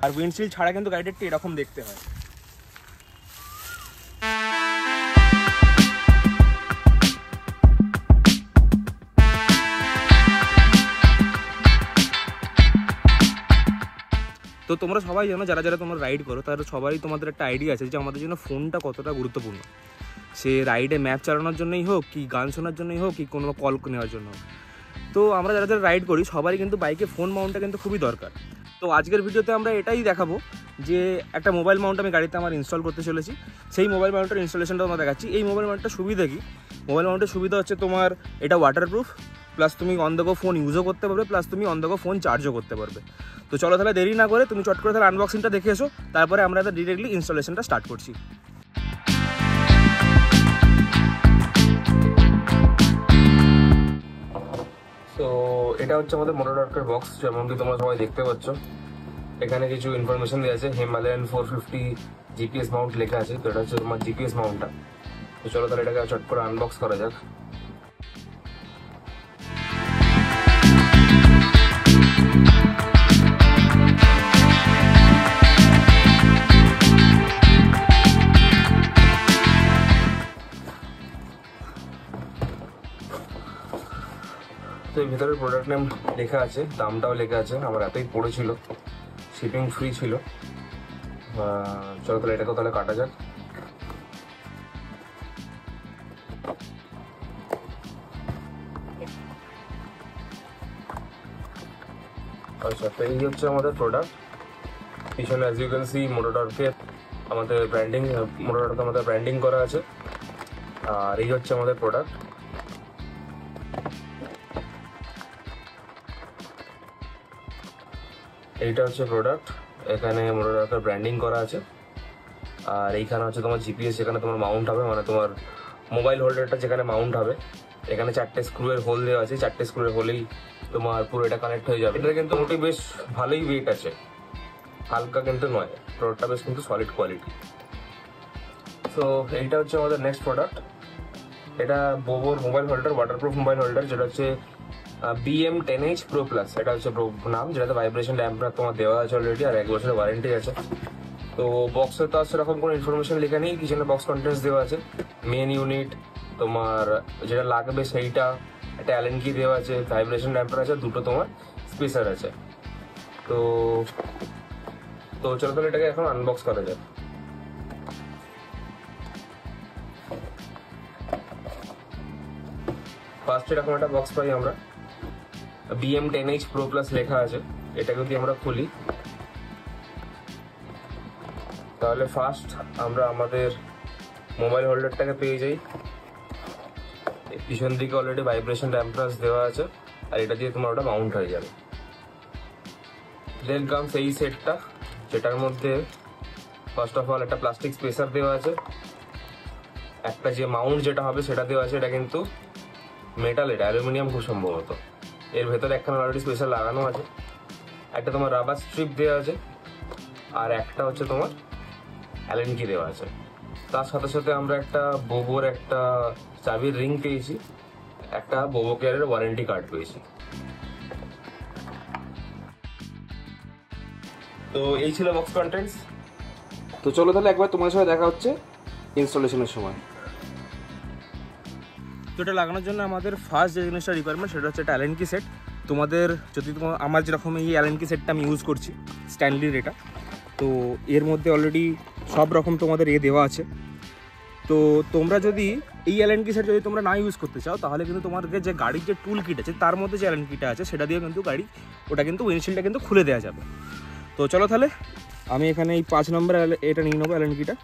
আর windshield ছাড়া কিন্তু গাড়িটা একটু এরকম দেখতে হয়। তো তোমরা সবাই জানো, যারা যারা তোমরা রাইড করো তারা সবাই তোমাদের একটা আইডিয়া আছে যে আমাদের জন্য ফোনটা কতটা গুরুত্বপূর্ণ। সে রাইডে ম্যাপ চালানোর জন্যই হোক, কি গান শোনার জন্যই হোক, কি কোনো কল নেওয়ার জন্য হোক। তো আমরা যারা যারা রাইড করি সবারই কিন্তু বাইকে ফোন মাউন্টটা কিন্তু খুবই দরকার। তো আজকের ভিডিওতে আমরা এটাই দেখাবো যে একটা মোবাইল মাউন্ট আমি গাড়িতে আমার ইনস্টল করতে চলেছি। সেই মোবাইল মাউন্টের ইনস্টলেশনটা আমরা দেখাচ্ছি। এই মোবাইল মাউন্টটা সুবিধা কি? মোবাইল মাউন্টের সুবিধা হচ্ছে তোমার এটা ওয়াটারপ্রুফ, প্লাস তুমি অন দ্য গো ফোন ইউজও করতে পারবে, প্লাস তুমি অন দ্য গো ফোন চার্জও করতে পারবে। তো চলো তাহলে দেরি না করে তুমি চট করে তাহলে আনবক্সিংটা দেখে এসো, তারপরে আমরা ডিরেক্টলি ইনস্টলেশনটা স্টার্ট করছি। তো এটা হচ্ছে আমাদের মোটোডর্কের বক্স, যেমনকি তোমরা সবাই দেখতে পাচ্ছ। এখানে কিছু ইনফরমেশন দেওয়া আছে। হিমালয়ান 450 জিপিএস মাউন্ট লেখা আছে। তো এটা হচ্ছে তোমার জিপিএস মাউন্টটা। তো চলো তাহলে এটাকে চট করে আনবক্স করা যাক। তো এই ভিতরে প্রোডাক্ট নেম লেখা আছে, দামটাও লেখা আছে। আমার এতই পড়েছিল, শিপিং ফ্রি ছিল। চলো তাহলে এটাকেও তাহলে কাটা যাক। আচ্ছা, তো এই হচ্ছে আমাদের প্রোডাক্ট। পিছনে অ্যাজ ইউ ক্যান সি মোটোডর্কের আমাদের ব্র্যান্ডিং, মোটোডর্কে আমাদের ব্র্যান্ডিং করা আছে। আর এই হচ্ছে আমাদের প্রোডাক্ট। এইটা হচ্ছে প্রোডাক্ট, এখানে মোটোডর্কের ব্র্যান্ডিং করা আছে। আর এইখানে হচ্ছে তোমার জিপিএস, যেখানে তোমার মাউন্ট হবে, মানে তোমার মোবাইল হোল্ডারটা যেখানে মাউন্ট হবে। এখানে 4টে স্ক্রুয়ের হোল দেওয়া আছে। 4টে স্ক্রুয়ের হোলেই তোমার পুরো এটা কানেক্ট হয়ে যাবে। এটা কিন্তু মোটামুটি বেশ ভালোই ওয়েট আছে, হালকা কিন্তু নয়। প্রোডাক্টটা বেশ কিন্তু সলিড কোয়ালিটি। তো এইটা হচ্ছে আমাদের নেক্সট প্রোডাক্ট। এটা বোবোর mobile holder, waterproof mobile holder, যেটা হচ্ছে BM10H Pro Plus। এটা হচ্ছে নাম, যেটাতে ভাইব্রেশন ড্যাম্পার তোমার দেওয়া আছে অলরেডি, আর 1 বছরের ওয়ারেন্টি আছে। তো বক্সে তো সেরকম কোনো ইনফরমেশন লেখা নেই, পিছনে বক্স কন্টেন্টস দেওয়া আছে। মেন ইউনিট তোমার যেটা লাগবে সেইটা, একটা অ্যালেন কি দেওয়া আছে, ভাইব্রেশন ড্যাম্পার আছে, দুটো তোমার স্পেসার আছে। তো চলো তাহলে এটাকে এখন আনবক্স করা যায়। ফার্স্ট এরকম একটা বক্স পাই আমরা, BM10H Pro Plus লেখা আছে। এটাকে যদি আমরা খুলি তাহলে ফার্স্ট আমরা আমাদের মোবাইল হোল্ডারটাকে পেয়ে যাই। পিছন দিকে অলরেডি ভাইব্রেশন ড্যাম্পার দেওয়া আছে, আর এটা দিয়ে তোমার ওটা মাউন্ট হয়ে যাবে। দেন কামস এই সেটটা, যেটার মধ্যে ফার্স্ট অফ অল একটা প্লাস্টিক স্পেসার দেওয়া আছে। একটা যে মাউন্ট যেটা হবে সেটা দেওয়া আছে, এটা কিন্তু মেটাল, এটা অ্যালুমিনিয়াম খুব সম্ভবত। এর ভেতরে একখানা অলরেডি স্পেসার লাগানো আছে। একটা তোমার রাবার স্ট্রিপ দেওয়া আছে, আর একটা হচ্ছে তোমার অ্যালেন কি দেওয়া আছে। তার সাথে সাথে আমরা একটা বোবোর একটা চাবির রিং পেয়েছি, একটা বোবো কেয়ারের ওয়ারেন্টি কার্ড পেয়েছি। তো এই ছিল বক্স কন্টেন্টস। তো চলো তাহলে একবার তোমার সাথে দেখা হচ্ছে ইনস্টলেশনের সময়। তো এটা লাগানোর জন্য আমাদের ফার্স্ট যে জিনিসটা রিকোয়ারমেন্ট সেটা হচ্ছে একটা অ্যালেন কি সেট। তোমাদের যদি আমার যেরকম এই অ্যালেন কি সেটটা আমি ইউজ করছি, স্ট্যানলির এটা, তো এর মধ্যে অলরেডি সব রকম তোমাদের দেওয়া আছে। তো তোমরা যদি এই অ্যালেন কি সেট যদি তোমরা না ইউজ করতে চাও, তাহলে কিন্তু তোমাদের যে গাড়ির যে টুল কিট আছে তার মধ্যে যে অ্যালেন কিটা আছে সেটা দিয়ে কিন্তু গাড়ি ওটা কিন্তু উইন্ডশিল্ডটা কিন্তু খুলে দেওয়া যাবে। তো চলো তাহলে আমি এখানে এই 5 নম্বর এটা নিয়ে নেবো, অ্যালেন কিটা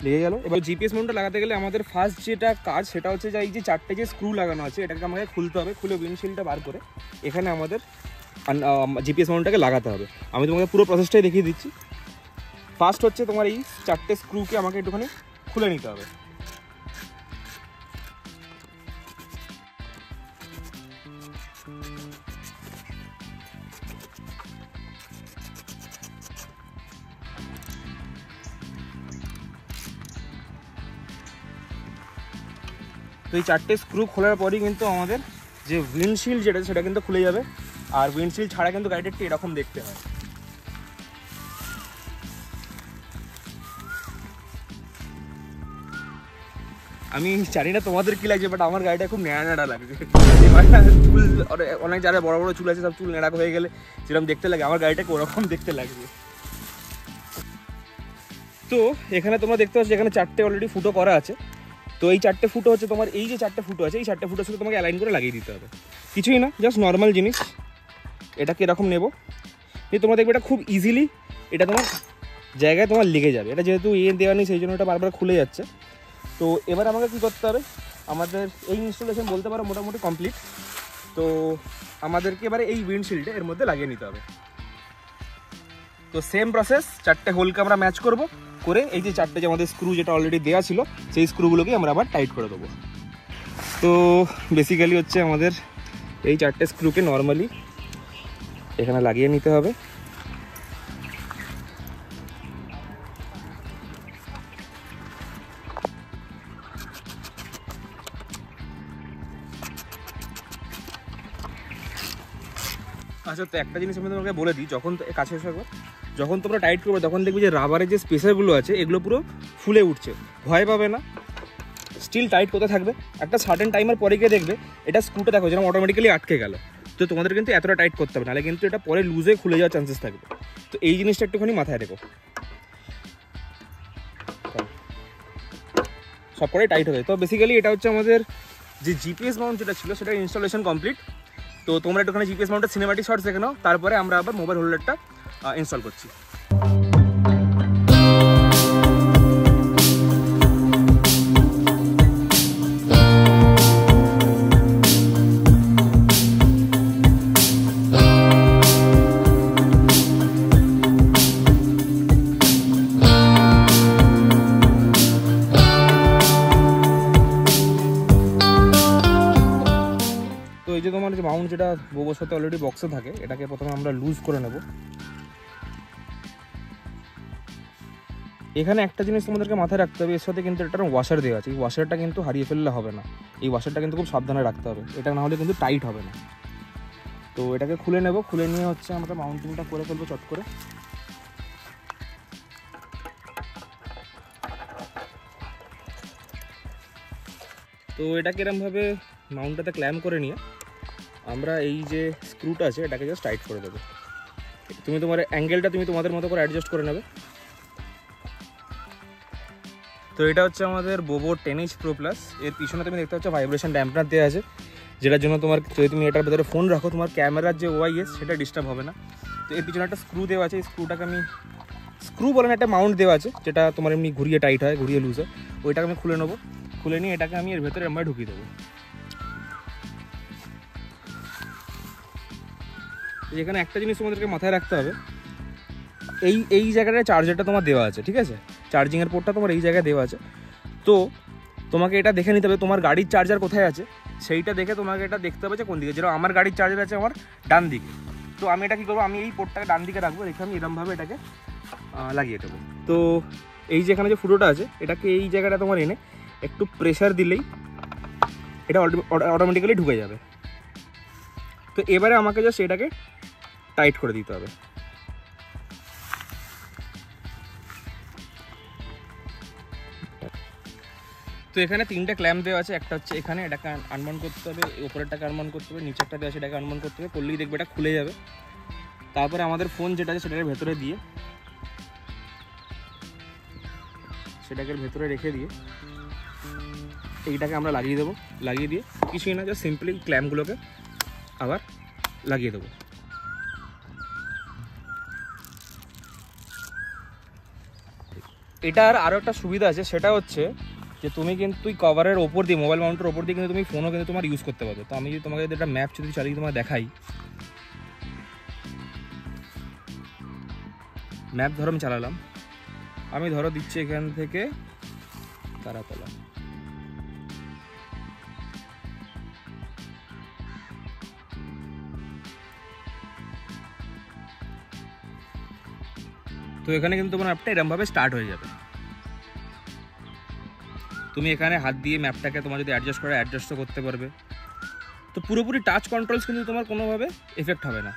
লেগে গেল। এবার জিপিএস মাউন্টটা লাগাতে গেলে আমাদের ফার্স্ট যেটা কাজ সেটা হচ্ছে যে এই যে 4টে যে স্ক্রু লাগানো আছে এটাকে আমাকে খুলতে হবে। খুলে উইন্ডশিল্ডটা বার করে এখানে আমাদের জিপিএস মাউন্টটাকে লাগাতে হবে। আমি তোমাকে পুরো প্রসেসটাই দেখিয়ে দিচ্ছি। ফার্স্ট হচ্ছে তোমার এই 4টে স্ক্রুকে আমাকে একটুখানি খুলে নিতে হবে। তো এই 4টে স্ক্রু খোলার পরই কিন্তু আমাদের যে উইন্ডশিল্ড যেটা সেটা কিন্তু খুলে যাবে। আর উইন্ডশিল্ড ছাড়া কিন্তু গাড়িটা একটু এরকম দেখতে হয়। আমি জানি না তোমাদের কি লাগছে, বাট আমার গাড়িটা খুব নেড়া নেড়া লাগছে। চুল অনেক যারা বড় বড় চুল আছে সব চুল নেড়া হয়ে গেলে যেরকম দেখতে লাগে, আমার গাড়িটাকে ওরকম দেখতে লাগছে। তো এখানে তোমরা দেখতে পাচ্ছ এখানে 4টে অলরেডি ফুটো করা আছে। তো এই 4টে ফুটো হচ্ছে তোমার, এই যে 4টে ফুটো আছে এই 4টে ফুটোর সাথে তোমাকে অ্যালাইন করে লাগিয়ে দিতে হবে। কিছুই না, জাস্ট নর্মাল জিনিস। এটাকে এরকম নেবো, নিয়ে তোমরা দেখবে এটা খুব ইজিলি এটা তোমার জায়গায় তোমার লেগে যাবে। এটা যেহেতু দেওয়া নেই সেই জন্য এটা বারবার খুলে যাচ্ছে। তো এবার আমাকে কী করতে হবে, আমাদের এই ইনস্টলেশন বলতে পারো মোটামুটি কমপ্লিট। তো আমাদেরকে এবারে এই উইন্ডশিল্ডে এর মধ্যে লাগিয়ে নিতে হবে। তো সেম প্রসেস, 4টে হোলকে আমরা ম্যাচ করব, করে এই যে 4টে যে আমাদের স্ক্রু যেটা অলরেডি দেওয়া ছিল সেই স্ক্রুগুলোকে আমরা আবার টাইট করে দেবো। তো বেসিক্যালি হচ্ছে আমাদের এই 4টে স্ক্রুকে নর্মালি এখানে লাগিয়ে নিতে হবে। আচ্ছা, তো একটা জিনিস আমি তোমাকে বলে দিই, যখন কাছে এসে একবার যখন তোমরা টাইট করবে তখন দেখবে যে রাবারের যে স্পেসারগুলো আছে এগুলো পুরো ফুলে উঠছে। ভয় পাবে না, স্টিল টাইট করতে থাকবে। একটা সার্টেন টাইমের পরে গিয়ে দেখবে এটা স্ক্রুটা দেখো যেরকম অটোমেটিক্যালি আটকে গেল। তো তোমাদের কিন্তু এতটা টাইট করতে হবে, নাহলে কিন্তু এটা পরে লুজে খুলে যাওয়ার চান্সেস থাকবে। তো এই জিনিসটা একটুখানি মাথায় রেখো, সব করে টাইট হবে। তো বেসিক্যালি এটা হচ্ছে আমাদের যে জিপিএস মাউন্ট যেটা ছিল সেটা ইনস্টলেশন কমপ্লিট। তো তোমরা একটুখানি জিপিএস মাউন্টের সিনেমাটিক শর্টস দেখে নাও, তারপরে আমরা আবার মোবাইল হোল্ডারটা ইনস্টল করছি। এই যে তোমার যে মাউন্ট যেটা বোবোর সাথে অলরেডি বক্সে থাকে, এটাকে প্রথমে আমরা লুজ করে নেব। এখানে একটা জিনিস তোমাদেরকে মাথায় রাখতে হবে, এর সাথে কিন্তু একটা ওয়াশার দেওয়া আছে। এই ওয়াশারটা কিন্তু হারিয়ে ফেললে হবে না, এই ওয়াশারটা কিন্তু খুব সাবধানে রাখতে হবে, এটা না হলে কিন্তু টাইট হবে না। তো এটাকে খুলে নেব, খুলে নিয়ে হচ্ছে আমরা মাউন্টিংটা করে ফেলবো চট করে। তো এটাকে এরমভাবে মাউন্টটাতে ক্ল্যাম্প করে নিয়ে আমরা এই যে স্ক্রুটা আছে এটাকে জাস্ট টাইট করে দেবো। তুমি তোমার অ্যাঙ্গেলটা তুমি তোমাদের মতো করে অ্যাডজাস্ট করে নেবে। তো এটা হচ্ছে আমাদের বোবো 10H Pro Plus। এর পিছনে তুমি দেখতে পাচ্ছ ভাইব্রেশন ড্যাম্পনার দেওয়া আছে, যেটার জন্য তোমার যদি তুমি এটার ভেতরে ফোন রাখো তোমার ক্যামেরার যে OIS সেটা ডিস্টার্ব হবে না। তো এর পিছনে একটা স্ক্রু দেওয়া আছে, এই স্ক্রুটাকে আমি স্ক্রু বলেন একটা মাউন্ট দেওয়া আছে যেটা তোমার এমনি ঘুরিয়ে টাইট হয়, ঘুরিয়ে লুজ হয়। ওইটাকে আমি খুলে নেবো, খুলে নিয়ে এটাকে আমি এর ভেতরে আমরা ঢুকিয়ে দেবো। এখানে একটা জিনিস তোমাদেরকে মাথায় রাখতে হবে, এই জায়গাটায় চার্জারটা তোমার দেওয়া আছে, ঠিক আছে? চার্জিংয়ের পোর্টটা তোমার এই জায়গায় দেওয়া আছে। তো তোমাকে এটা দেখে নিতে হবে তোমার গাড়ির চার্জার কোথায় আছে, সেইটা দেখে তোমাকে এটা দেখতে হবে যে কোন দিকে। যেরকম আমার গাড়ির চার্জার আছে আমার ডান দিকে, তো আমি এটা কী করবো, আমি এই পোর্টটাকে ডান দিকে রাখবো, রেখে আমি এরকমভাবে এটাকে লাগিয়ে দেবো। তো এই যে এখানে যে ফুটোটা আছে এটাকে এই জায়গাটা তোমার এনে একটু প্রেশার দিলেই এটা অটোমেটিক্যালি ঢুকে যাবে। তো এবারে আমাকে জাস্ট এটাকে টাইট করে দিতে হবে। তো এখানে 3টে ক্ল্যাম্প দেওয়া আছে, একটা হচ্ছে এখানে, এটাকে আনবাউন্ড করতে হবে, উপরেরটাকে আনবাউন্ড করতে হবে, নিচেরটা দেওয়া আছে এটাকে আনবাউন্ড করতে হবে, করলেই দেখবে এটা খুলে যাবে। তারপরে আমাদের ফোন যেটা আছে সেটাকে ভেতরে দিয়ে সেটাকে ভেতরে রেখে দিয়ে এইটাকে আমরা লাগিয়ে দেবো। লাগিয়ে দিয়ে কিছুই না, জাস্ট সিম্পলি ক্ল্যাম্পগুলোকে আবার লাগিয়ে দেবো। এটার আরও একটা সুবিধা আছে, সেটা হচ্ছে যে তুমি কিন্তু কভারের ওপর দিয়ে মোবাইল মাউন্টের ওপর দিয়ে কিন্তু তুমি ফোনও কিন্তু তোমার ইউজ করতে পারবে। তো আমি যদি তোমাকে একটা ম্যাপ যদি চালিয়ে তোমাকে দেখাই, ম্যাপ ধরো আমি চালালাম, আমি ধরো দিচ্ছি এখান থেকে তারাতলা, তো এখানে কিন্তু তোমার ম্যাপটা এরকমভাবে স্টার্ট হয়ে যাবে। তুমি এখানে হাত দিয়ে ম্যাপটাকে তোমার যদি অ্যাডজাস্ট করে অ্যাডজাস্টও করতে পারবে। তো পুরোপুরি টাচ কন্ট্রোলস কিন্তু তোমার কোনোভাবে এফেক্ট হবে না।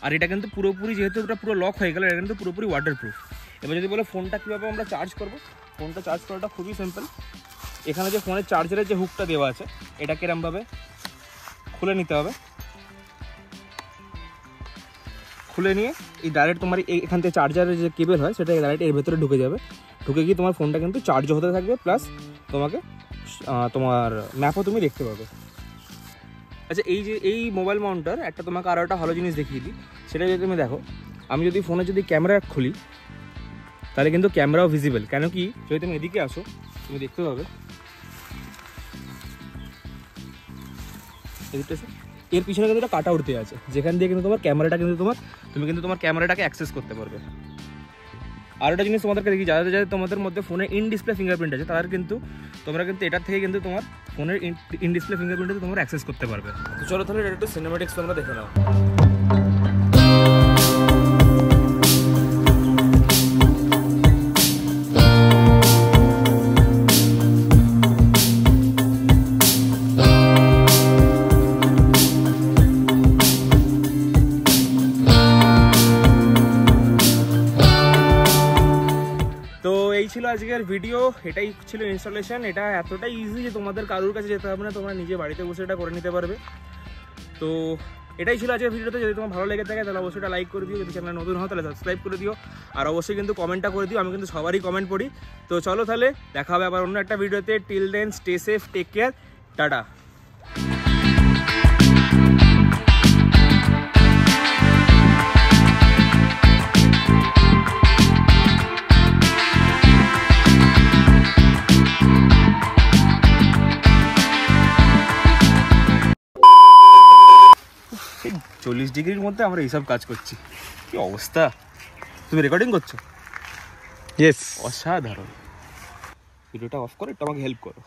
আর এটা কিন্তু পুরোপুরি যেহেতু এটা পুরো লক হয়ে গেল, এটা কিন্তু পুরোপুরি ওয়াটারপ্রুফ। এবার যদি বলে ফোনটা কীভাবে আমরা চার্জ করবো, ফোনটা চার্জ করাটা খুবই সিম্পল। এখানে যে ফোনের চার্জারের যে হুকটা দেওয়া আছে এটাকে এরমভাবে খুলে নিতে হবে। খুলে নিয়ে এই ডাইরেক্ট তোমার এখান থেকে চার্জারের যে কেবল হয় সেটা ডাইরেক্ট এর ভেতরে ঢুকে যাবে। ঢুকে গিয়ে তোমার ফোনটা কিন্তু চার্জ হতে থাকবে, প্লাস তোমাকে তোমার ম্যাপও তুমি দেখতে পাবে। আচ্ছা, এই মোবাইল মাউন্টার একটা তোমাকে আরও একটা ভালো জিনিস দেখিয়ে দিই। সেটা যদি তুমি দেখো, আমি যদি ফোনে যদি ক্যামেরা খুলি তাহলে কিন্তু ক্যামেরাও ভিজিবল। কেন কি, যদি তুমি এদিকে আসো তুমি দেখতে পাবে এর পিছনে কিন্তু একটা কাট আউট দেওয়া আছে, যেখান দিয়ে কিন্তু তোমার ক্যামেরাটা কিন্তু তুমি কিন্তু তোমার ক্যামেরাটাকে অ্যাক্সেস করতে পারবে। আর একটা জিনিস তোমাদেরকে দেখি, যাদের তোমাদের মধ্যে ফোনে ইন ডিসপ্লে ফিঙ্গারপ্রিন্ট আছে তাদের কিন্তু তোমরা কিন্তু এটার থেকে কিন্তু তোমার ফোনের ইন ডিসপ্লে ফিঙ্গারপ্রিন্টে তোমরা অ্যাক্সেস করতে পারবে। তো চলো তাহলে এটা একটু সিনেম্যাটিক্স তোমরা দেখে নাও। এই ছিল আজকের ভিডিও, এটাই ছিল ইনস্টলেশন। এটা এতটাই ইজি যে তোমাদের কারোর কাছে যেতে হবে না, তোমরা নিজে বাড়িতে বসে এটা করে নিতে পারবে। তো এটাই ছিল আজকের ভিডিওতে। যদি তোমার ভালো লেগে থাকে তাহলে অবশ্যই এটা লাইক করে দিও, যদি চ্যানেল নতুন হয় তাহলে সাবস্ক্রাইব করে দিও, আর অবশ্যই কিন্তু কমেন্টটা করে দিও। আমি কিন্তু সবারই কমেন্ট পড়ি। তো চলো তাহলে দেখা হবে আবার অন্য একটা ভিডিওতে। Till then stay safe, take care, tata. এই 40 ডিগ্রির মধ্যে আমরা এইসব কাজ করছি, কি অবস্থা। তুমি রেকর্ডিং করছো? ইয়েস। অসাধারণ। ভিডিওটা অফ করে একটু আমাকে হেল্প করো।